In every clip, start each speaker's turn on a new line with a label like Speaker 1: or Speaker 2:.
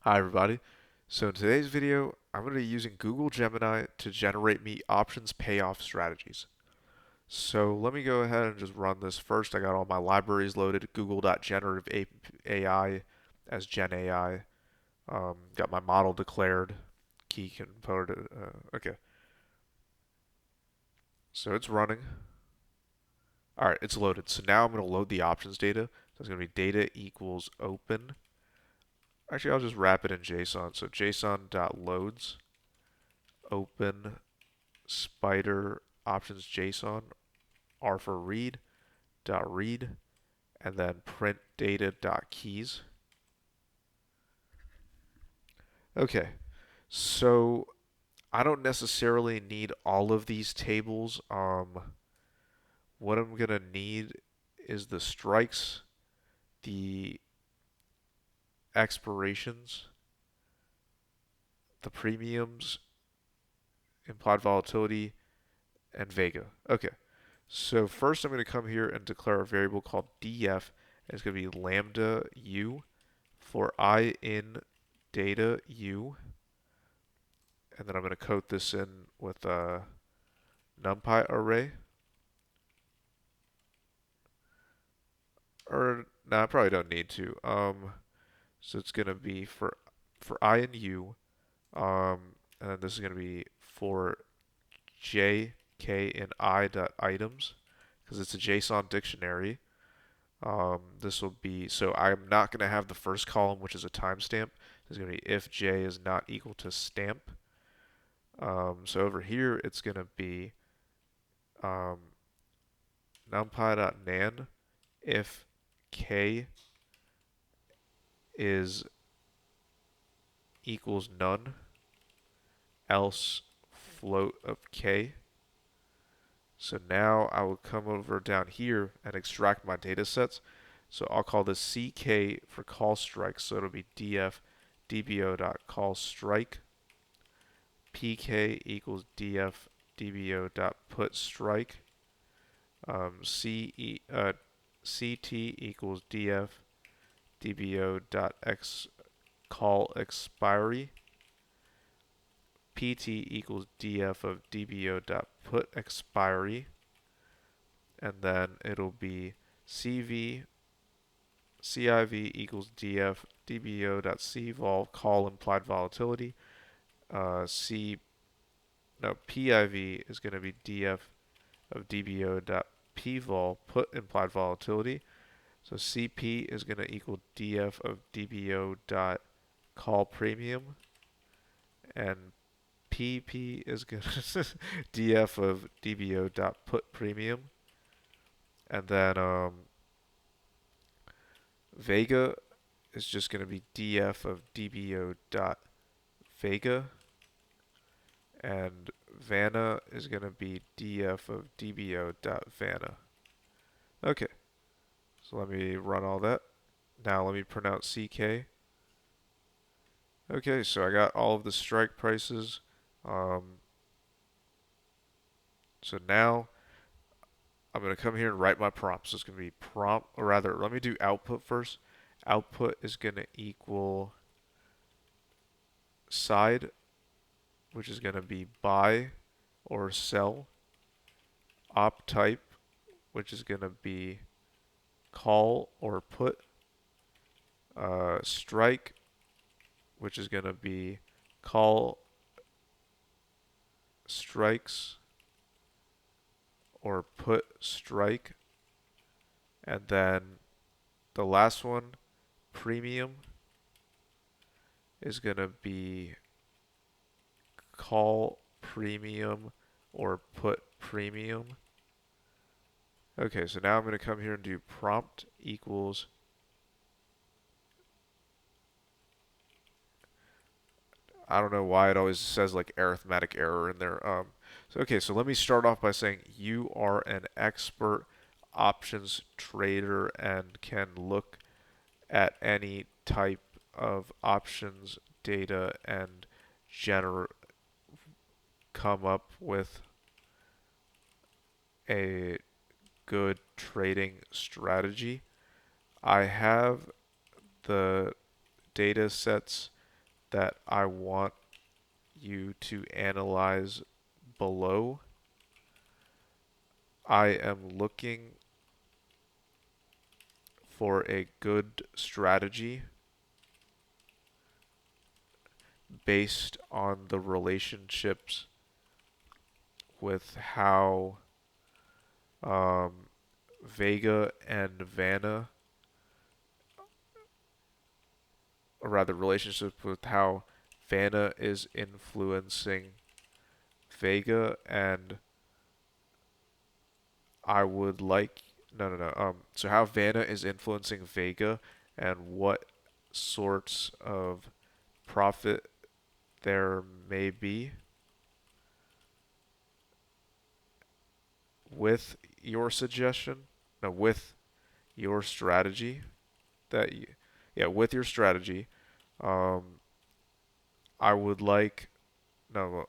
Speaker 1: Hi everybody. So in today's video, I'm going to be using Google Gemini to generate me options payoff strategies. So let me go ahead and just run this first. I got all my libraries loaded, Google.generative AI as Gen AI. Got my model declared, key component. Okay, so it's running. All right, it's loaded. So now I'm going to load the options data. So it's going to be data equals open. Actually, I'll just wrap it in JSON. So JSON.loads open spider options JSON R for read, and then print data.keys. Okay, so I don't necessarily need all of these tables. What I'm gonna need is the strikes, the expirations, the premiums, implied volatility, and Vega. Okay, so first I'm going to come here and declare a variable called df. And it's going to be lambda u for I in data u, and then I'm going to code this in with a numpy array. Or no, I probably don't need to. So it's going to be for I and u, and then this is going to be for j, k, and I dot items because it's a JSON dictionary. This will be so I'm not going to have the first column, which is a timestamp. It's going to be if j is not equal to stamp. So over here, it's going to be um, numpy.nan if k is equals none, else float of k. So now I will come over down here and extract my data sets. So I'll call this ck for call strike. So it'll be df dbo.callStrike. pk equals df dbo.putStrike. ct equals df dbo.x call expiry. pt equals df of dbo.put expiry. And then it'll be civ equals df dbo.cvol call implied volatility. C no piv is going to be df of dbo.pvol put implied volatility. So cp is going to equal df of dbo.call premium, and pp is going to df of dbo.put premium, and then Vega is just going to be df of dbo.vega, and Vanna is going to be df of dbo.vanna. Okay, so let me run all that. Now let me print out CK. Okay, so I got all of the strike prices. So now I'm going to come here and write my prompt. So it's going to be prompt, or rather, let me do output first. Output is going to equal side, which is going to be buy or sell. Op type, which is going to be call or put. Strike, which is going to be call strikes or put strike. And then the last one, premium, is going to be call premium or put premium. Okay, so now I'm going to come here and do prompt equals I don't know why it always says like arithmetic error in there. So let me start off by saying you are an expert options trader and can look at any type of options data and generate come up with a good trading strategy. I have the data sets that I want you to analyze below. I am looking for a good strategy based on the relationships with how um, Vega and Vanna, or rather, relationships with how Vanna is influencing Vega, and I would like so how Vanna is influencing Vega, and what sorts of profit there may be with your suggestion, no, with your strategy that you, yeah, with your strategy, um, I would like no,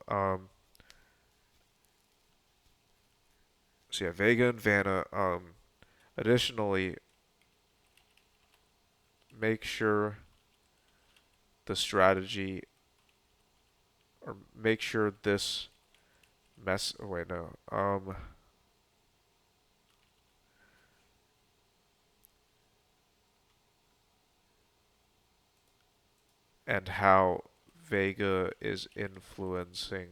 Speaker 1: so yeah, Vega and Vanna. Additionally, make sure the strategy, or make sure this mess. Oh wait, no. And how Vega is influencing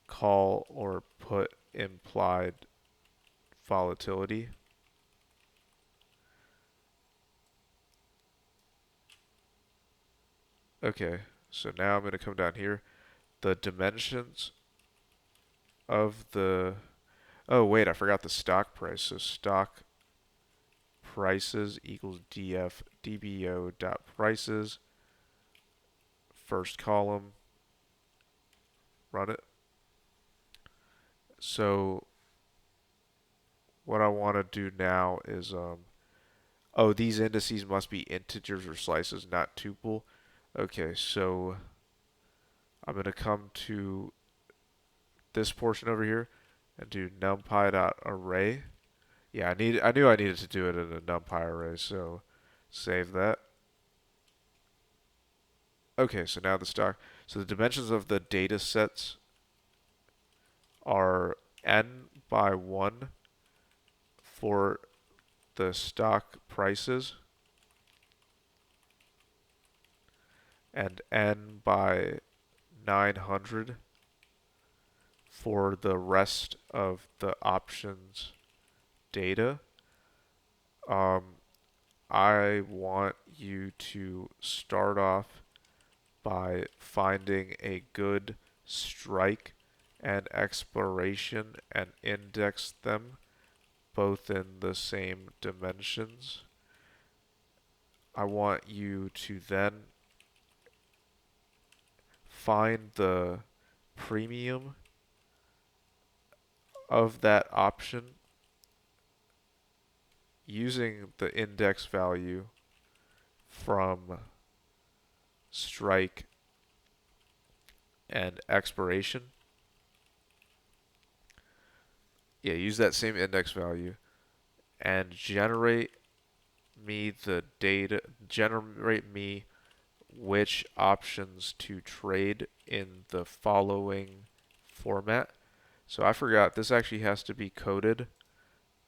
Speaker 1: call or put implied volatility. Okay, so now I'm going to come down here. The dimensions of the. Oh, wait, I forgot the stock price. So stock prices equals df dbo dot prices. First column, run it. So what I want to do now is oh, these indices must be integers or slices, not tuple. Okay, so I'm going to come to this portion over here and do numpy.array. Yeah, I knew I needed to do it in a numpy array, so save that. Okay, so now the stock. So the dimensions of the data sets are n by 1 for the stock prices and n by 900 for the rest of the options data. Um, I want you to start off by finding a good strike and expiration and index them both in the same dimensions. I want you to then find the premium of that option using the index value from strike and expiration. Yeah, use that same index value and generate me which options to trade in the following format. So I forgot, this actually has to be coded.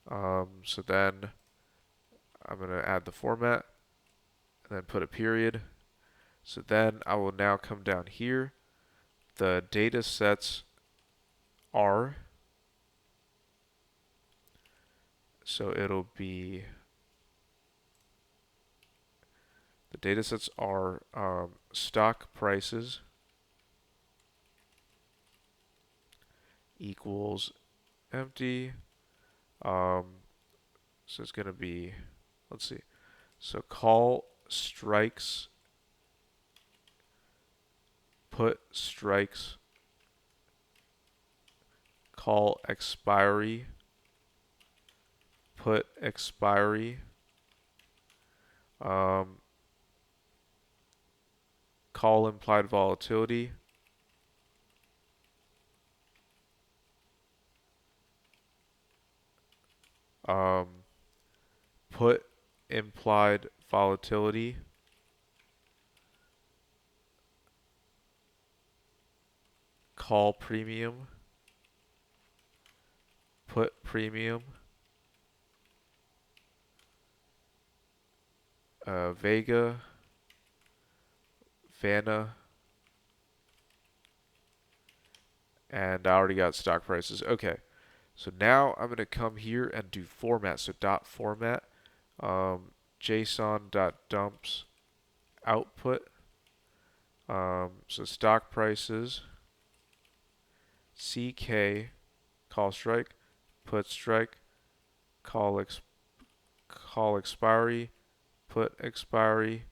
Speaker 1: So then I'm going to add the format and then put a period. So then I will now come down here. The data sets are, so it'll be, the data sets are stock prices equals empty. So it's going to be, let's see. So call strikes, put strikes, call expiry, put expiry, um, call implied volatility, um, put implied volatility, call premium, put premium, Vega, Vanna, and I already got stock prices. Okay, so now I'm going to come here and do format. So dot format, JSON dot dumps output. So stock prices, CK, call strike, put strike, call call expiry, put expiry,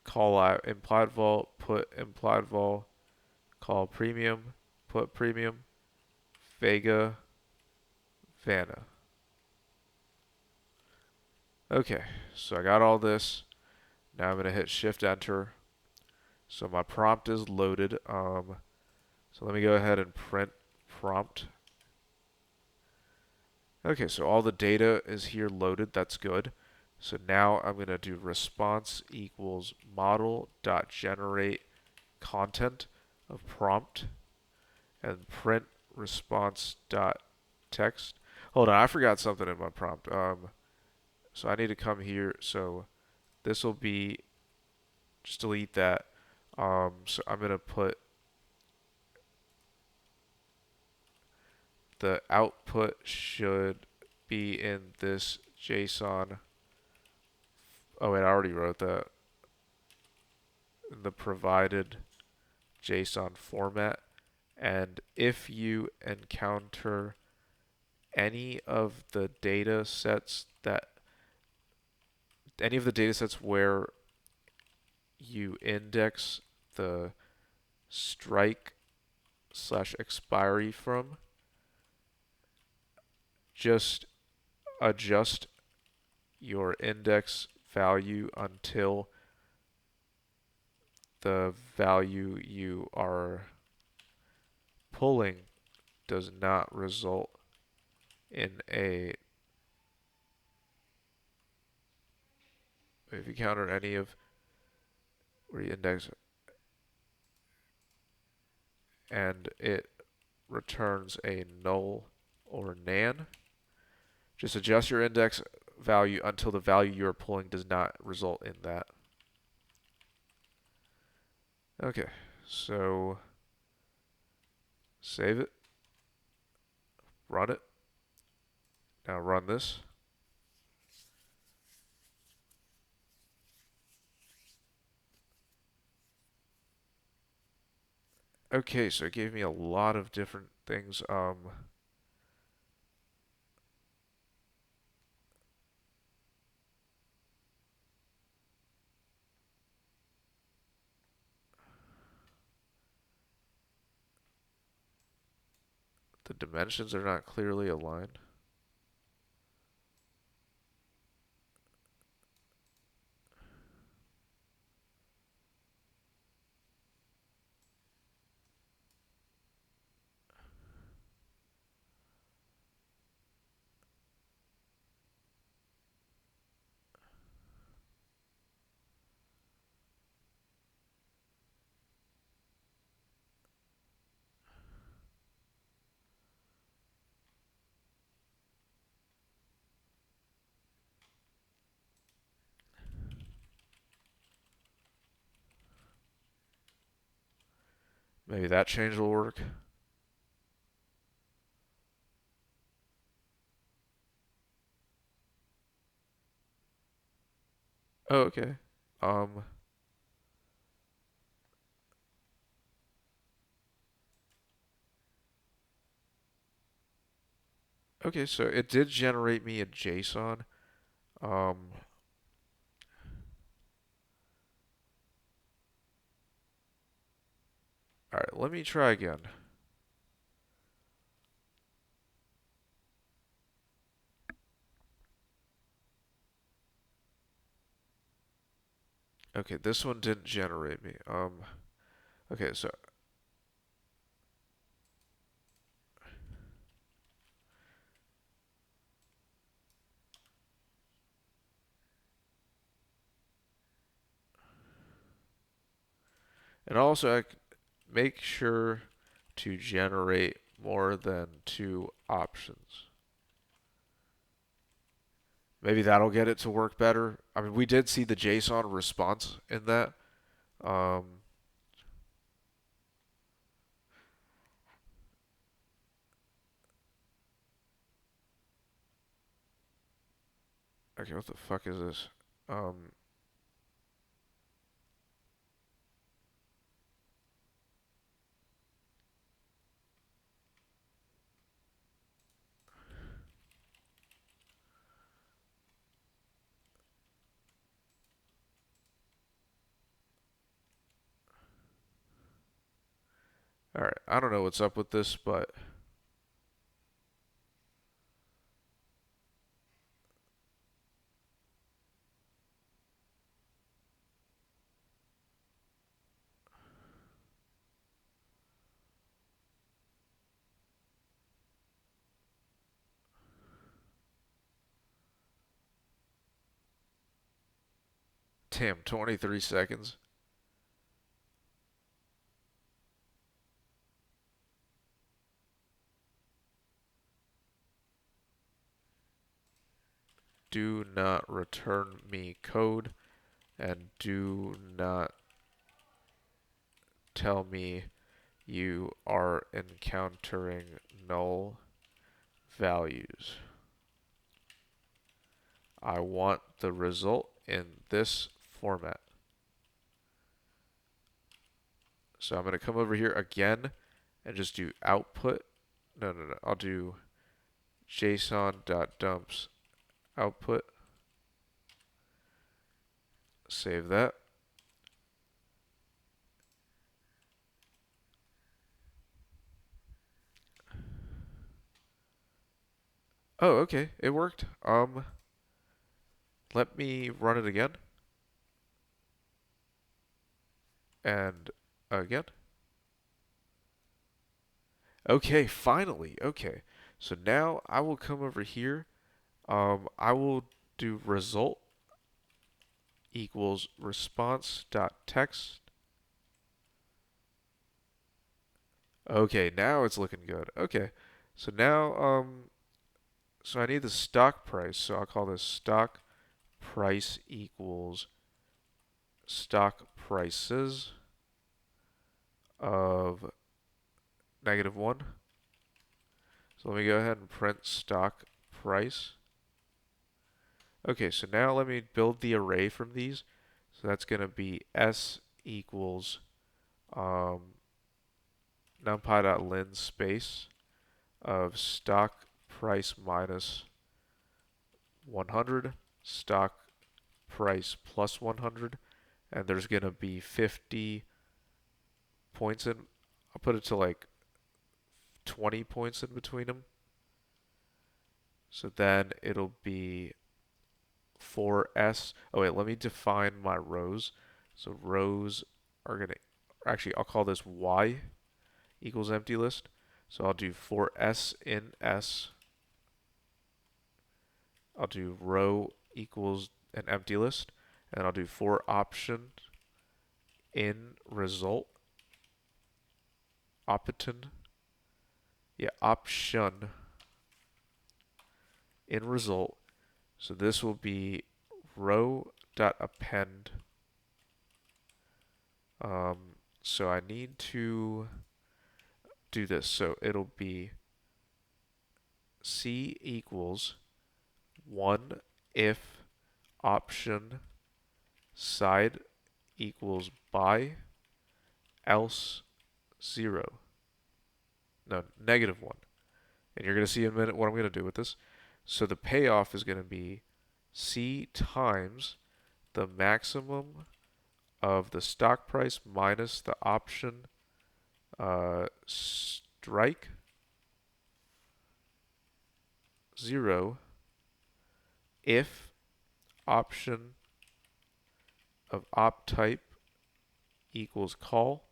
Speaker 1: call out implied vol, put implied vol, call premium, put premium, Vega, Vanna. Okay, so I got all this. Now I'm going to hit Shift Enter. So my prompt is loaded. So let me go ahead and print prompt. Okay, so all the data is here loaded. That's good. So now I'm going to do response equals model.generate content of prompt and print response.text. Hold on, I forgot something in my prompt. So I need to come here. So this will be, just delete that. So I'm going to put the output should be in this JSON. Oh wait, I already wrote that. In the provided JSON format. And if you encounter any of the data sets where you index the strike slash expiry from, just adjust your index value until the value you are pulling does not result in a, if you encounter any of where you index and it returns a null or nan, just adjust your index value until the value you are pulling does not result in that. Okay, so save it, run it. Now run this. Okay, so it gave me a lot of different things. The dimensions are not clearly aligned. Maybe that change will work. Oh, okay. Um, okay, so it did generate me a JSON. Um, all right, let me try again. Okay, this one didn't generate me. Okay, so And also make sure to generate more than two options. Maybe that'll get it to work better. I mean, we did see the JSON response in that. Um, okay, what the fuck is this? Um, all right, I don't know what's up with this, but damn, 23 seconds. Do not return me code and do not tell me you are encountering null values. I want the result in this format. So I'm going to come over here again and just do output. No. I'll do json.dumps output. Save that. Oh, okay. It worked. Let me run it again. And again. Okay, finally. Okay. So now I will come over here. I will do result equals response.text. Okay, now it's looking good. Okay. So now so I need the stock price. So I'll call this stock price equals stock prices of -1. So let me go ahead and print stock price. Okay, so now let me build the array from these. So that's going to be s equals numpy.len space of stock price minus 100, stock price plus 100, and there's going to be 50 points in. I'll put it to like 20 points in between them. So then it'll be 4s. Oh wait, let me define my rows. So rows are going to, actually I'll call this y equals empty list. So I'll do 4s in s. I'll do row equals an empty list. And I'll do for option in result. Option. Yeah, option in result. So this will be row.append. So I need to do this. So it'll be C equals 1 if option side equals by, else 0. No, -1. And you're going to see in a minute what I'm going to do with this. So the payoff is going to be C times the maximum of the stock price minus the option strike 0 if option of op type equals call,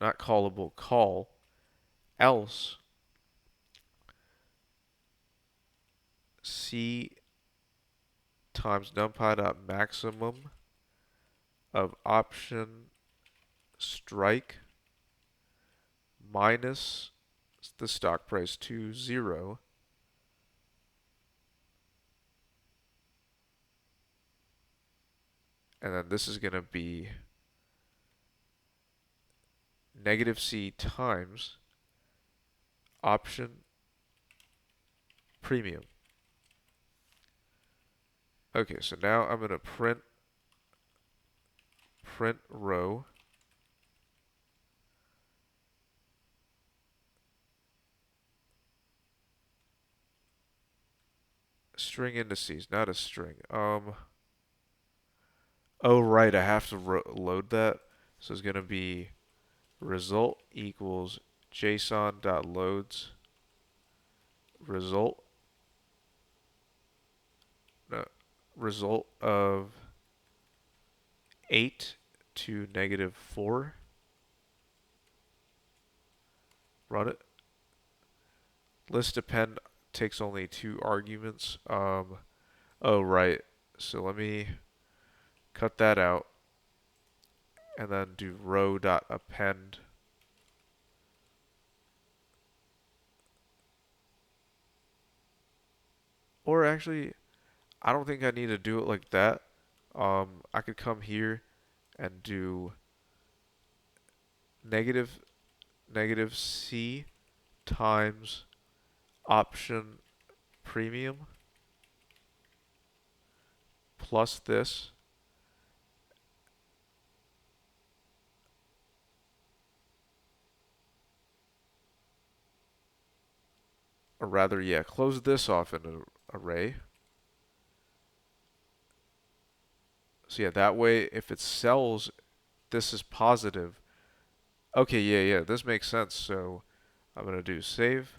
Speaker 1: not callable, call, else C times numpy.maximum of option strike minus the stock price to 0. And then this is going to be negative C times option premium. Okay, so now I'm going to print row string indices, not a string. Oh right, I have to load that. So it's going to be result equals json.loads result no, result of 8 to negative 4. Run it. List append takes only 2 arguments. Oh right. So let me cut that out and then do row.append. Or actually, I don't think I need to do it like that. I could come here and do negative C times option premium plus this. Or rather, yeah, close this off in an array. So yeah, that way if it sells, this is positive. Okay, yeah, this makes sense. So I'm going to do save.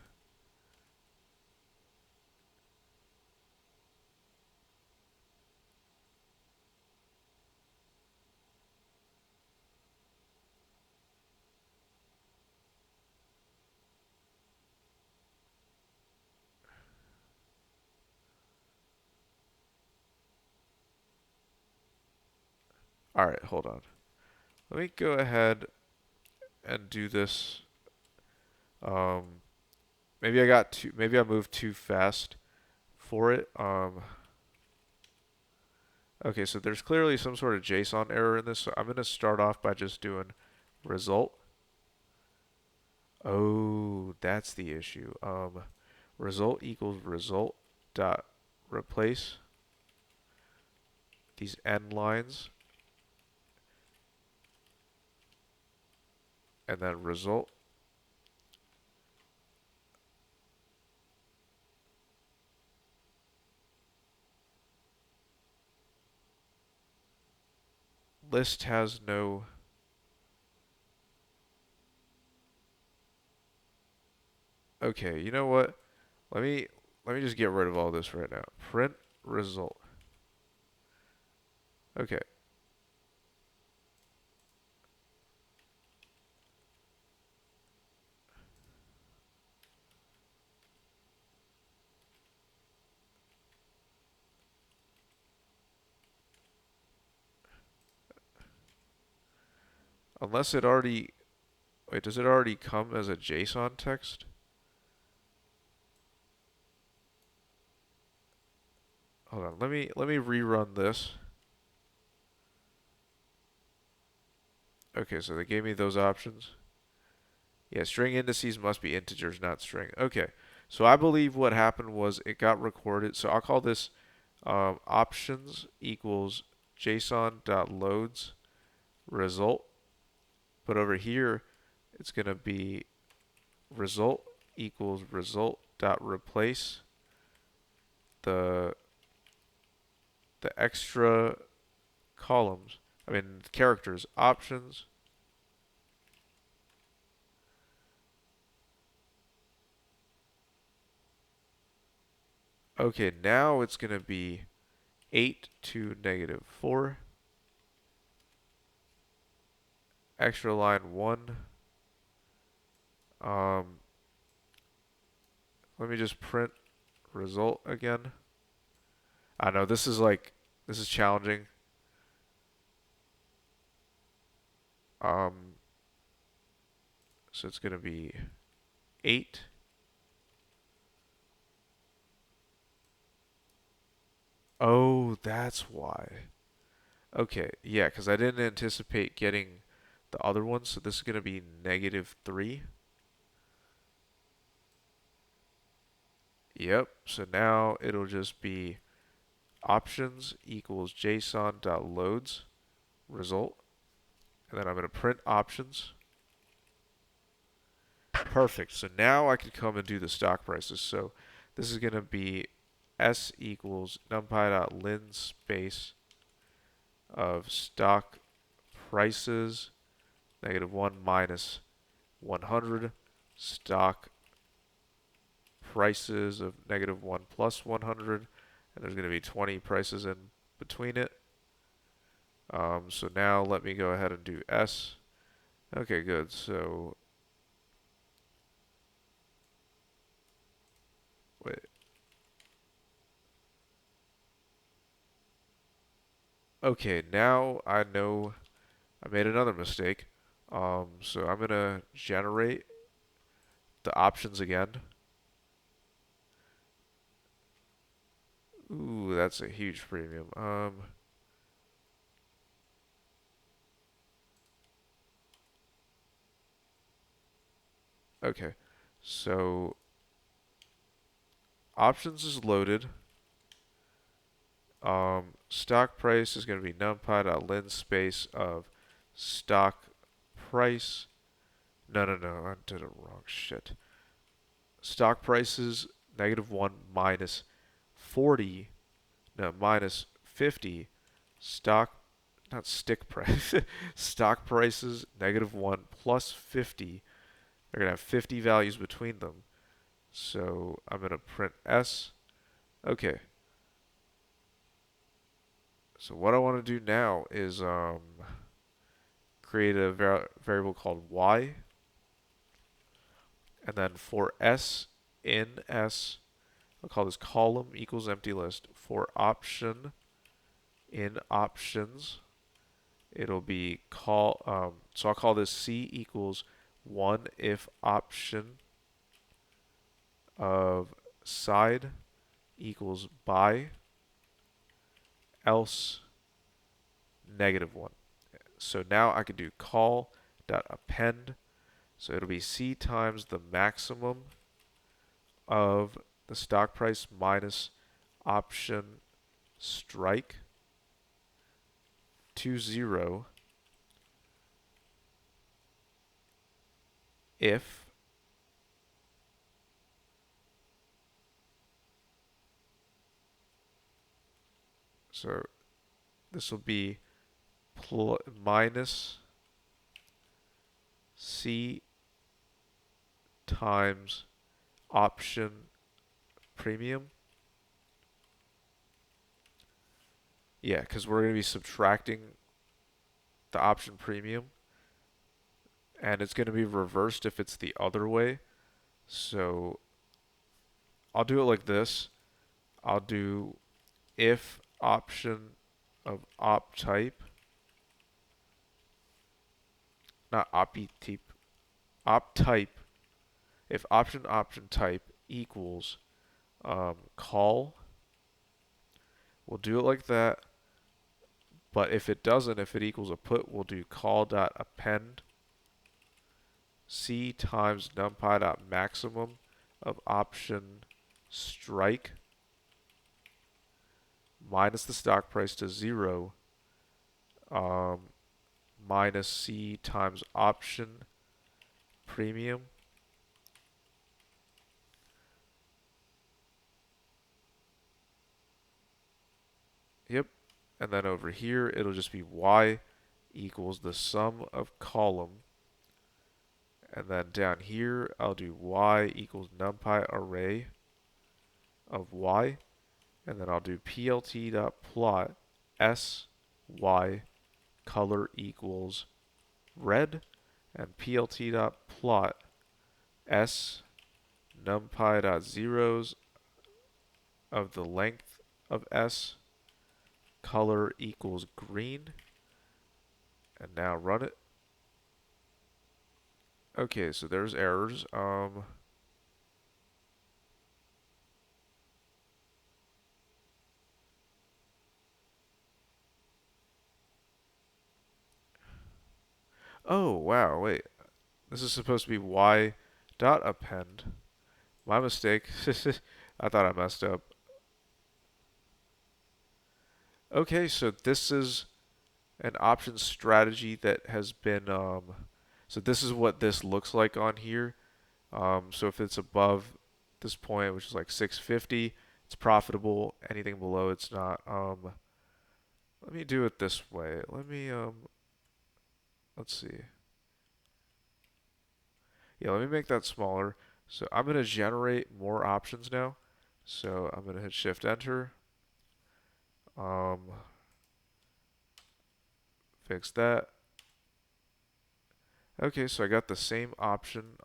Speaker 1: All right, hold on. Let me go ahead and do this. Um, maybe I moved too fast for it. Okay, so there's clearly some sort of JSON error in this. So I'm going to start off by just doing result. Oh, that's the issue. Result equals result dot replace these end lines and then result. List has no. Okay, you know what? Let me just get rid of all this right now. Print result. Okay. Unless it already. Wait, does it already come as a JSON text? Hold on. Let me rerun this. Okay, so they gave me those options. Yeah, string indices must be integers, not string. Okay, so I believe what happened was it got recorded. So I'll call this options equals json.loads result. But over here, it's going to be result equals result dot replace the extra columns. I mean characters options. Okay, now it's going to be 8 to negative 4. Extra line 1. Um, Let me just print result again. I know this is challenging. Um, so it's going to be 8. Oh, that's why. Okay, yeah, because I didn't anticipate getting the other one, so this is going to be -3. Yep, so now it'll just be options equals json.loads result, and then I'm going to print options. Perfect. So now I can come and do the stock prices. So this is going to be s equals numpy.lin space of stock prices -1 minus 100 stock prices of -1 plus 100, and there's going to be 20 prices in between it. So now let me go ahead and do S. Okay, good. So wait. Okay, now I know I made another mistake. So I'm gonna generate the options again. Ooh, that's a huge premium. Okay. So options is loaded. Stock price is going to be numpy.lin space of stock price. No, no, no, I did it wrong. Shit. Stock prices -1 minus 40. No, minus 50. Stock, not stick price. Stock prices -1 plus 50. They're going to have 50 values between them. So I'm going to print S. Okay. So what I want to do now is create a variable called Y, and then for S in S, I'll call this column equals empty list. For option in options, it'll be so I'll call this C equals 1 if option of side equals by, else -1. So now I can do call dot append. So it'll be C times the maximum of the stock price minus option strike to 0 if so this will be minus C times option premium. Yeah, because we're going to be subtracting the option premium, and it's going to be reversed if it's the other way. So I'll do it like this. I'll do if option of op type, not op type, if option type equals call, we'll do it like that. But if it doesn't, if it equals a put, we'll do call dot append C times numpy dot maximum of option strike minus the stock price to 0 um, minus C times option premium. Yep. And then over here, it'll just be Y equals the sum of column. And then down here, I'll do Y equals numpy array of Y. And then I'll do plt.plot SY color equals red. And plt.plot S numpy.zeros of the length of S color equals green. And now run it. Okay, so there's errors. Oh, wow, wait. This is supposed to be y dot append. My mistake. I thought I messed up. Okay, so this is an option strategy that has been so this is what this looks like on here. So if it's above this point, which is like 650, it's profitable. Anything below, it's not. Let me do it this way. Let's see. Yeah, let me make that smaller. So I'm gonna generate more options now. So I'm gonna hit Shift Enter. Um, Fix that. Okay, so I got the same option.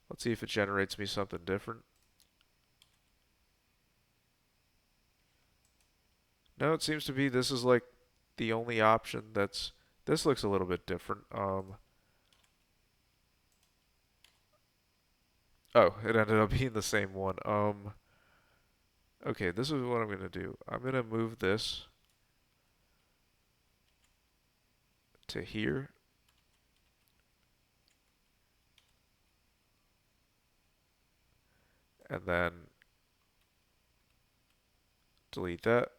Speaker 1: Let's see if it generates me something different. No, it seems to be this is like the only option that's. This looks a little bit different. Oh, it ended up being the same one. Okay, this is what I'm gonna do. I'm gonna move this to here, and then delete that.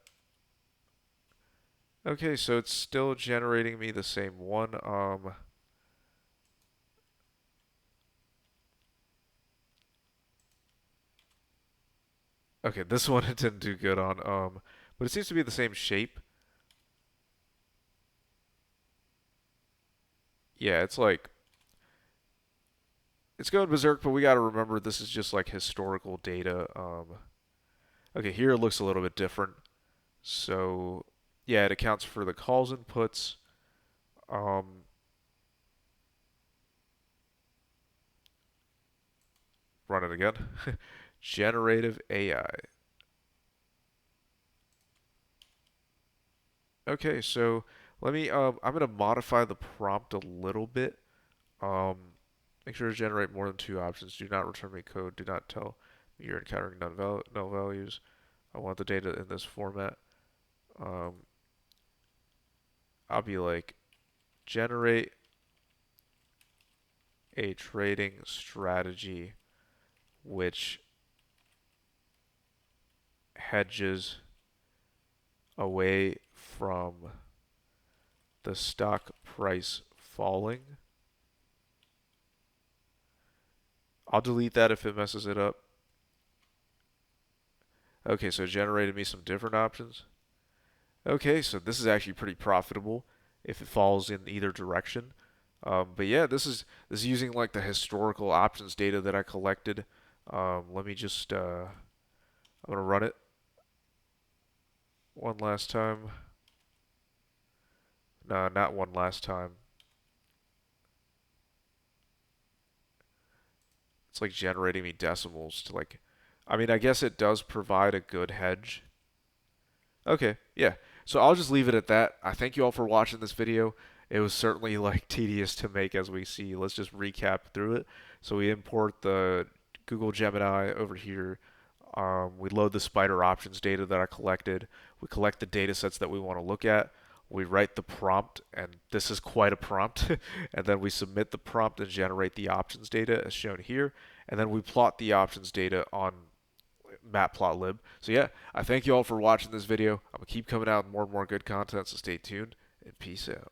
Speaker 1: Okay, so it's still generating me the same one. Okay, this one it didn't do good on. But it seems to be the same shape. Yeah, it's like it's going berserk, but we got to remember this is just like historical data. Okay, here it looks a little bit different. So yeah, it accounts for the calls inputs. Um, Run it again. Generative AI. Okay, so let me. I'm gonna modify the prompt a little bit. Um, Make sure to generate more than two options. Do not return me code. Do not tell me you're encountering null values. I want the data in this format. Um, I'll be like, generate a trading strategy which hedges away from the stock price falling. I'll delete that if it messes it up. Okay, so it generated me some different options. Okay, so this is actually pretty profitable if it falls in either direction. But yeah, this is using like the historical options data that I collected. Let me just I'm gonna run it one last time. No, not one last time. It's like generating me decimals to like. I mean, I guess it does provide a good hedge. Okay, yeah. So I'll just leave it at that. I thank you all for watching this video. It was certainly like tedious to make as we see. Let's just recap through it. So we import the Google Gemini over here. We load the spider options data that I collected. We collect the data sets that we want to look at. We write the prompt, and this is quite a prompt. And then we submit the prompt and generate the options data as shown here. And then we plot the options data on matplotlib. So yeah, I thank you all for watching this video. I'm gonna keep coming out with more and more good content, so stay tuned and peace out.